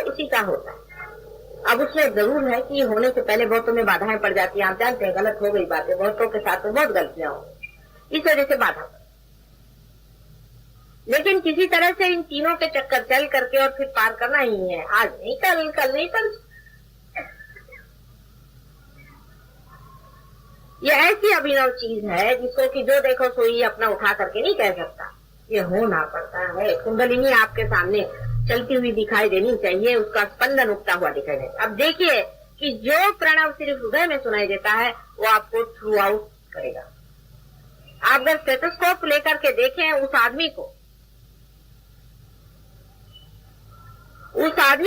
उसी का होता है। अब उसमें जरूर है कि होने से पहले बहुतों में बाधाएं पड़ जाती हैं। आप जानते हैं गलत हो गई बातें, बहुतों के साथ में बहुत गलतियां हो, इस वजह से बाधा। लेकिन किसी तरह से इन तीनों के चक्कर चल करके और फिर पार करना ही है। आज नहीं कल, कल नहीं कल। ये ऐसी अभिनव चीज है जिसको कि जो देखो सोई अपना उठा करके नहीं कह सकता। ये होना पड़ता है। कुंडलिनी आपके सामने चलती हुई दिखाई देनी चाहिए, उसका स्पंदन उठता हुआ दिखाई देता। अब देखिए कि जो प्रणव सिर्फ हृदय में सुनाई देता है वो आपको थ्रू आउट करेगा। आप अगर स्टेथोस्कोप लेकर के देखें उस आदमी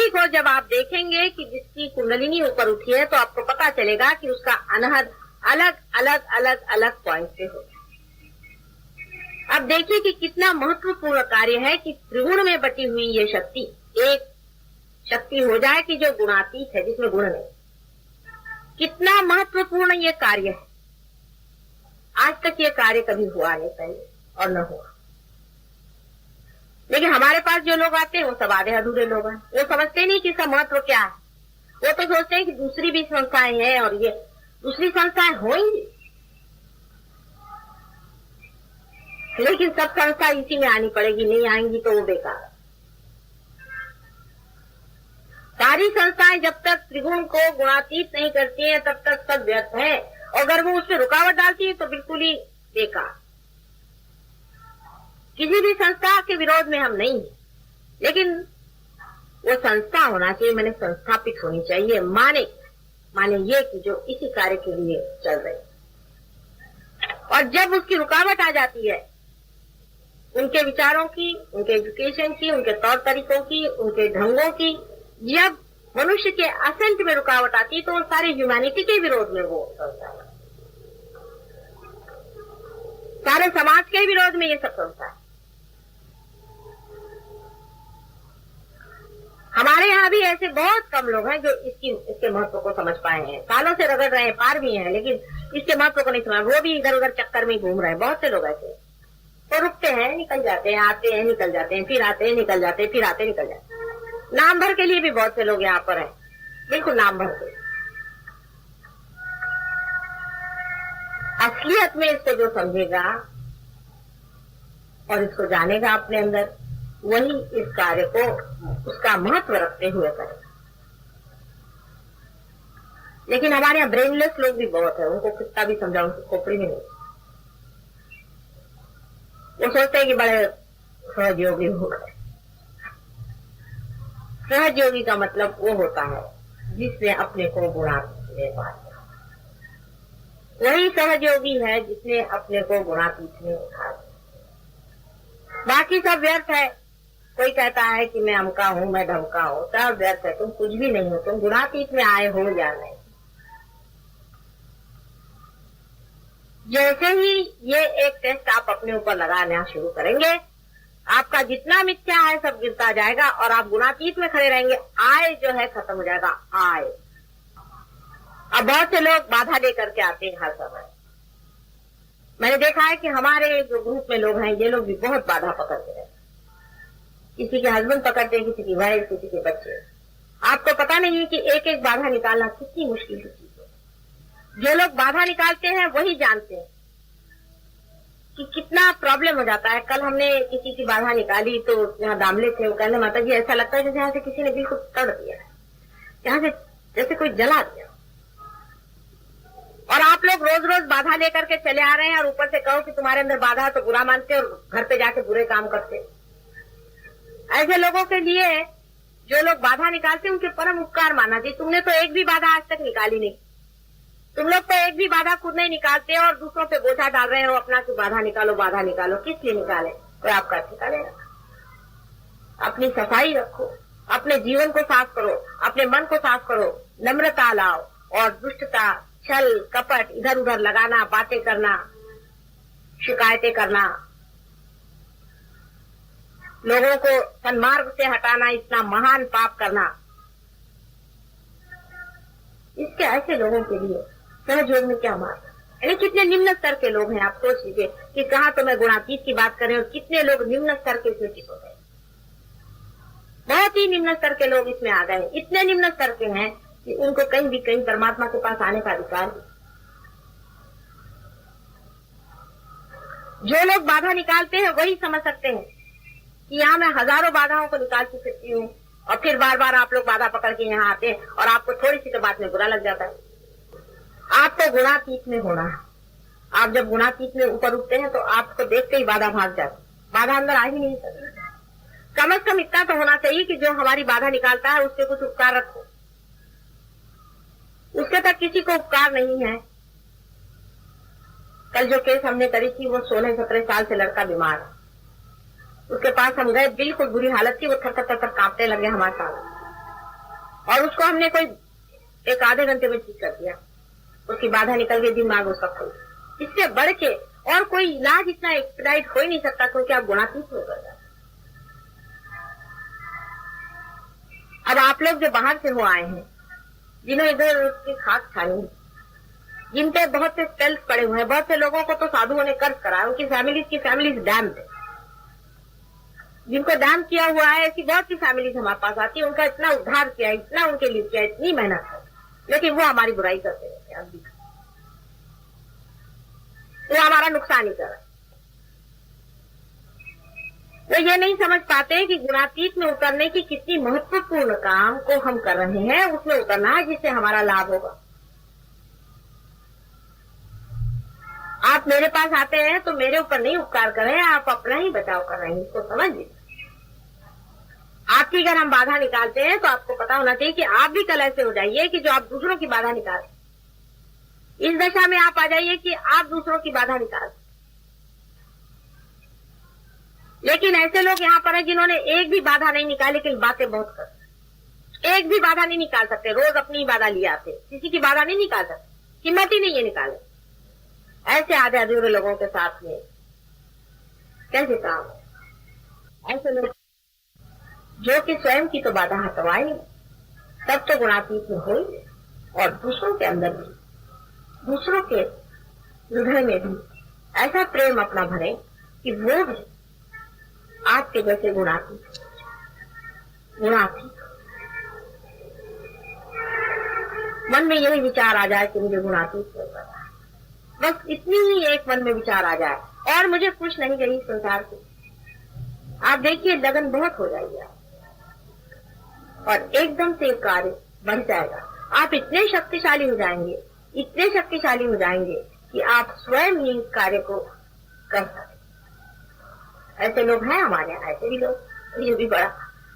को जब आप देखेंगे कि जिसकी कुंडलिनी ऊपर उठी है तो आपको पता चलेगा कि उसका अनहद अलग अलग अलग अलग पॉइंट से हो। अब देखिए कि कितना महत्वपूर्ण कार्य है कि त्रिगुण में बटी हुई ये शक्ति एक शक्ति हो जाए कि जो गुणातीत है, जिसमें गुण नहीं। कितना महत्वपूर्ण ये कार्य है। आज तक ये कार्य कभी हुआ नहीं पहले और न हुआ। लेकिन हमारे पास जो लोग आते हैं वो सब आधे अधूरे लोग हैं। वो समझते नहीं कि इसका महत्व क्या है। वो तो सोचते हैं कि दूसरी भी संस्थाएं हैं और ये दूसरी संस्थाएं होंगी, लेकिन सब संस्था इसी में आनी पड़ेगी। नहीं आएंगी तो वो बेकार। सारी संस्थाएं जब तक त्रिगुण को गुणातीत नहीं करती हैं तब तक सब व्यर्थ है। और अगर वो उसमें रुकावट डालती है तो बिल्कुल ही बेकार। किसी भी संस्था के विरोध में हम नहीं हैं, लेकिन वो संस्था होना चाहिए, मैंने संस्थापित होनी चाहिए, माने ये कि जो इसी कार्य के लिए चल रही। और जब उसकी रुकावट आ जाती है उनके विचारों की, उनके एजुकेशन की, उनके तौर तरीकों की, उनके ढंगों की, जब मनुष्य के असेंट में रुकावट आती है तो वो सारे ह्यूमैनिटी के विरोध में वो संस्था है। सारे समाज के विरोध में ये सब संस्था है। हमारे यहाँ भी ऐसे बहुत कम लोग हैं जो इसके महत्व को समझ पाए हैं। सालों से रगड़ रहे हैं, पार भी हैं, लेकिन इसके महत्व को नहीं समझ। वो भी इधर उधर चक्कर में घूम रहे हैं। बहुत से लोग ऐसे तो रुकते हैं, निकल जाते हैं, आते हैं, निकल जाते हैं, फिर आते हैं, निकल जाते हैं, फिर आते निकल जाते हैं। नाम भर के लिए भी बहुत से लोग यहाँ पर हैं, बिल्कुल नाम भर के। असलियत में इसको जो समझेगा और इसको जानेगा अपने अंदर, वही इस कार्य को उसका महत्व रखते हुए करेगा। लेकिन हमारे यहाँ ब्रेनलेस लोग भी बहुत है। उनको कितना भी समझाओ उनकी खोपड़ी में नहीं। वो सोचते हैं कि बड़े सहयोगी हो गए। सहयोगी का मतलब वो होता है जिसने अपने को गुणातीत में पा लिया। वही सहयोगी है जिसने अपने को गुणातीत में उठा लिया। बाकी सब व्यर्थ है। कोई कहता है कि मैं अमका हूं, मैं ढमका हूं, सब व्यर्थ है। तुम कुछ भी नहीं हो। तुम गुणातीत में आए हो या नहीं। जैसे ही ये एक टेस्ट आप अपने ऊपर लगाना शुरू करेंगे, आपका जितना मिथ्या है सब गिरता जाएगा और आप गुणातीत में खड़े रहेंगे। आय जो है खत्म हो जाएगा। आय। अब बहुत से लोग बाधा दे करके आते हैं हर समय। मैंने देखा है कि हमारे जो ग्रुप में लोग हैं ये लोग भी बहुत बाधा पकड़ते हैं। किसी के हस्बैंड पकड़ते हैं, किसी की वाइफ, किसी के बच्चे। आपको पता नहीं है कि एक एक बाधा निकालना कितनी मुश्किल की चीज है। जो लोग बाधा निकालते हैं वही जानते हैं कि कितना प्रॉब्लम हो जाता है। कल हमने किसी की बाधा निकाली तो यहाँ दामले थे, वो कहने माता जी ऐसा लगता है जैसे यहाँ से किसी ने बिल्कुल तड़ दिया है, यहाँ से जैसे कोई जला दिया। और आप लोग रोज रोज बाधा लेकर के चले आ रहे हैं और ऊपर से कहो कि तुम्हारे अंदर बाधा है तो बुरा मानते और घर पे जाके बुरे काम करते। ऐसे लोगों के लिए जो लोग बाधा निकालते उनके परम उपकार मानना चाहिए। तुमने तो एक भी बाधा आज तक निकाली नहीं। तुम लोग तो एक भी बाधा खुद नहीं निकालते और दूसरों पे बोझा डाल रहे हो अपना कि बाधा निकालो, बाधा निकालो। किस लिए निकाले? कोई आपका निकालेगा। अपनी सफाई रखो, अपने जीवन को साफ करो, अपने मन को साफ करो, नम्रता लाओ और दुष्टता, छल, कपट, इधर उधर लगाना, बातें करना, शिकायतें करना, लोगों को सन्मार्ग से हटाना, इतना महान पाप करना, इसके ऐसे लोगों के लिए सहयोग में क्या मार्ग? यानी कितने निम्न स्तर के लोग हैं। आप सोच लीजिए कि कहाँ तो मैं गुणातीत की बात कर रहे हूँ, कितने लोग निम्न स्तर के इसमें चित हो गए। बहुत ही निम्न स्तर के लोग इसमें आ गए, इतने निम्न स्तर के हैं कि उनको कहीं भी कहीं परमात्मा के पास आने का अधिकार नहीं। जो लोग बाधा निकालते हैं वही समझ सकते हैं कि यहाँ मैं हजारों बाधाओं को निकाल चुकी हूँ, और फिर बार बार आप लोग बाधा पकड़ के यहाँ आते हैं और आपको थोड़ी सी तो बात में बुरा लग जाता है। आपको गुणातीत में होना है। आप जब गुणातीत में ऊपर उठते हैं तो आपको देखते ही बाधा भाग जाती, बाधा अंदर आ ही नहीं सकती। कम से कम इतना तो होना चाहिए कि जो हमारी बाधा निकालता है उससे कुछ उपकार रखो। उसके तक किसी को उपकार नहीं है। कल जो केस हमने करी थी वो 16-17 साल से लड़का बीमार है, उसके पास हम गए, बिल्कुल बुरी हालत थी, वो थर थर थर कांपने लगे हमारे साथ, और उसको हमने कोई 1-आधे घंटे में ठीक कर दिया। उसकी बाधा निकल गई, दिमाग उसका खुल। इससे बढ़ के और कोई इलाज इतना एक्सपेडाइट हो ही नहीं सकता, क्योंकि आप गुणातीत हो गए। अब आप लोग जो बाहर से हो आए हैं, जिन्होंने इधर उसकी खाक खाई, जिन पे बहुत से स्पेल्स पड़े हुए हैं, बहुत से लोगों को तो साधुओं ने कर्ज करा, उनकी फैमिलीज डैम्ड है। जिनको डैम किया हुआ है, ऐसी बहुत सी फैमिलीज हमारे पास आती है, उनका इतना उद्धार किया, इतना उनके लिए किया, इतनी मेहनत है, लेकिन वो हमारी बुराई करते रहते हैं। अभी वो हमारा नुकसान ही कर रहा है। वो ये नहीं समझ पाते कि गुणातीत में उतरने की कितनी महत्वपूर्ण काम को हम कर रहे हैं, उसमें उतरना है जिससे हमारा लाभ होगा। आप मेरे पास आते हैं तो मेरे ऊपर नहीं उपकार कर रहे हैं, आप अपना ही बचाव कर रहे हैं, इसको समझ लीजिए। आपकी अगर हम बाधा निकालते हैं तो आपको पता होना चाहिए कि आप भी कल ऐसे हो जाइए कि जो आप दूसरों की बाधा निकालें। इस दशा में आप आ जाइए कि आप दूसरों की बाधा निकाल। लेकिन ऐसे लोग यहाँ पर हैं जिन्होंने एक भी बाधा नहीं निकाली, लेकिन बातें बहुत करते, एक भी बाधा नहीं निकाल सकते, रोज अपनी ही बाधा लिए आते, किसी की बाधा नहीं निकाल सकते, हिम्मत ही नहीं है निकाले। ऐसे आधे अधूरे लोगों के साथ में कैसे काम? ऐसे लोग जो कि स्वयं की तो बाधा हटवाए, तब तो गुणातीत में हो, और दूसरों के अंदर भी, दूसरों के हृदय में भी ऐसा प्रेम अपना भरे कि वो भी आपके जैसे गुणातीत मन में यही विचार आ जाए कि मुझे गुणातीत हो गया, बस इतनी ही एक मन में विचार आ जाए, और मुझे कुछ नहीं चाहिए संसार से। आप देखिए लगन बहुत हो जाएगी और एकदम से कार्य बढ़ जाएगा। आप इतने शक्तिशाली हो जाएंगे, इतने शक्तिशाली हो जाएंगे कि आप स्वयं ही इस कार्य को कर सकते। ऐसे लोग हैं हमारे यहाँ, ऐसे भी लोग, ये भी बड़ा।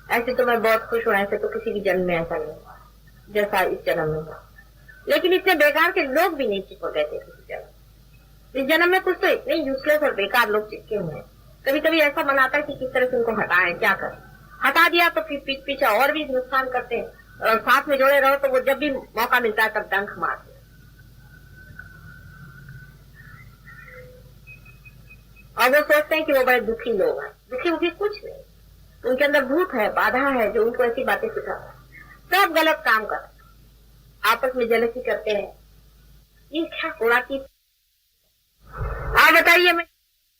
ऐसे तो मैं बहुत खुश हूँ, ऐसे तो किसी भी जन्म में ऐसा नहीं हुआ जैसा इस जन्म में हुआ। लेकिन इतने बेकार के लोग भी नहीं चिपक गए थे किसी जन्म। इस जन्म में कुछ तो इतने यूजलेस और बेकार लोग चिपके हुए हैं। कभी कभी ऐसा मन आता है कि किस तरह से उनको हटाएं, क्या करें। हटा दिया तो फिर पीछे और भी नुकसान करते हैं, और साथ में जोड़े रहो तो वो जब भी मौका मिलता है तब डंक मारते हैं। और वो सोचते हैं कि वो बड़े दुखी लोग हैं। दुखी कुछ नहीं, उनके अंदर भूत है, बाधा है जो उनको ऐसी बातें सिखाता है। सब गलत काम कर, आपस में जलसी करते हैं। ये क्या कोड़ा की आप बताइए। मैं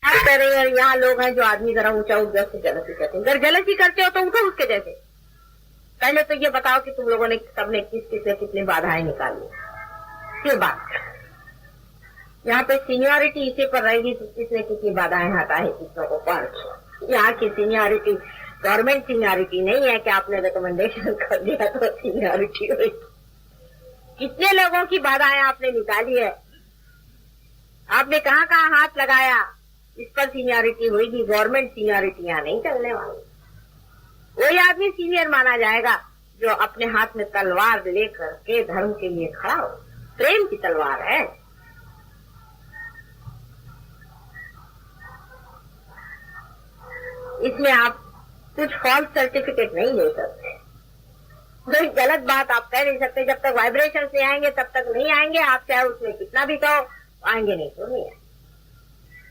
कह रही हूँ, यहाँ लोग हैं जो आदमी जरा ऊंचा उठ से जलसी करते हैं। अगर जलसी करते हो तो उठो उसके जैसे। पहले तो ये बताओ कि तुम लोगों ने सबने कितनी बाधाएं निकाली, फिर बात। यहाँ पे सीनियरिटी इसी पर रहेगी कि किसने कितनी बाधाएं हटा है किसनों को कौन। यहाँ की सीनियरिटी गवर्नमेंट सीनियरिटी नहीं है कि आपने रिकमेंडेशन कर दिया तो सीनियरिटी हुई। कितने लोगों की बाधाएं आपने निकाली है, आपने कहाँ कहाँ हाथ लगाया, इस पर सीनियरिटी होगी। गवर्नमेंट सीनियरिटी यहाँ नहीं चलने वाली। वही आदमी सीनियर माना जाएगा जो अपने हाथ में तलवार लेकर के धर्म के लिए खड़ा हो। प्रेम की तलवार है। इसमें आप कुछ फॉल्स सर्टिफिकेट नहीं ले सकते, कोई गलत बात आप कह नहीं सकते। जब तक वाइब्रेशन से आएंगे तब तक नहीं आएंगे। आप चाहे उसमें कितना भी कहो, आएंगे नहीं तो नहीं आएंगे।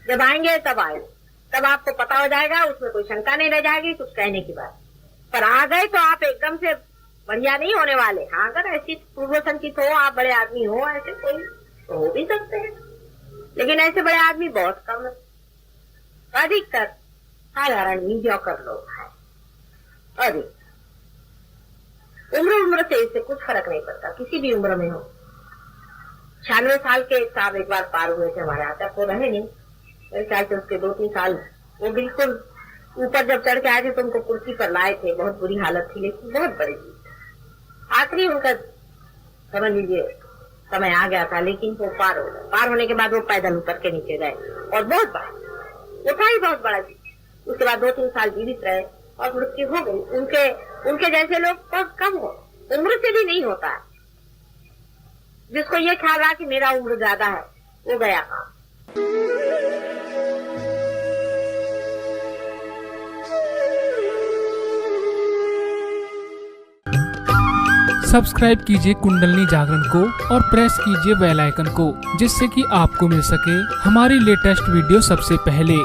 जब आएंगे तब आएंगे, तब आपको पता हो जाएगा, उसमें कोई शंका नहीं रह जाएगी कुछ कहने की बात। पर आ गए तो आप एकदम से बढ़िया नहीं होने वाले। हाँ, अगर ऐसी पूर्व संचित हो, आप बड़े आदमी हो, ऐसे कोई तो हो भी सकते हैं, लेकिन ऐसे बड़े आदमी बहुत कम है। अधिकतर साधारण मीडियोकर लोग हैं। अधिक उम्र से इससे कुछ फर्क नहीं पड़ता, किसी भी उम्र में हो। 96 साल के एक साहब एक बार पार हुए थे हमारे यहाँ तक, वो रहे नहीं, मेरे ख्याल से उसके 2-3 साल। वो बिल्कुल ऊपर जब चढ़ के आए थे तो उनको कुर्सी पर लाए थे, बहुत बुरी हालत थी, लेकिन बहुत बड़ी चीज। आखिरी उनका समझ लीजिए समय आ गया था, लेकिन वो पार हो गए। पार होने के बाद वो पैदल उतर के नीचे गए, और बहुत बड़ा वो था ही, बहुत बड़ा चीज। उसके बाद 2-3 साल जीवित रहे और मृत्यु हो गई। उनके जैसे लोग बहुत कम हो, उम्र से भी नहीं होता है। जिसको ये ख्याल रहा कि मेरा उम्र ज्यादा है, वो गया काम। सब्सक्राइब कीजिए कुंडलनी जागरण को और प्रेस कीजिए बेल आइकन को, जिससे कि आपको मिल सके हमारी लेटेस्ट वीडियो सबसे पहले।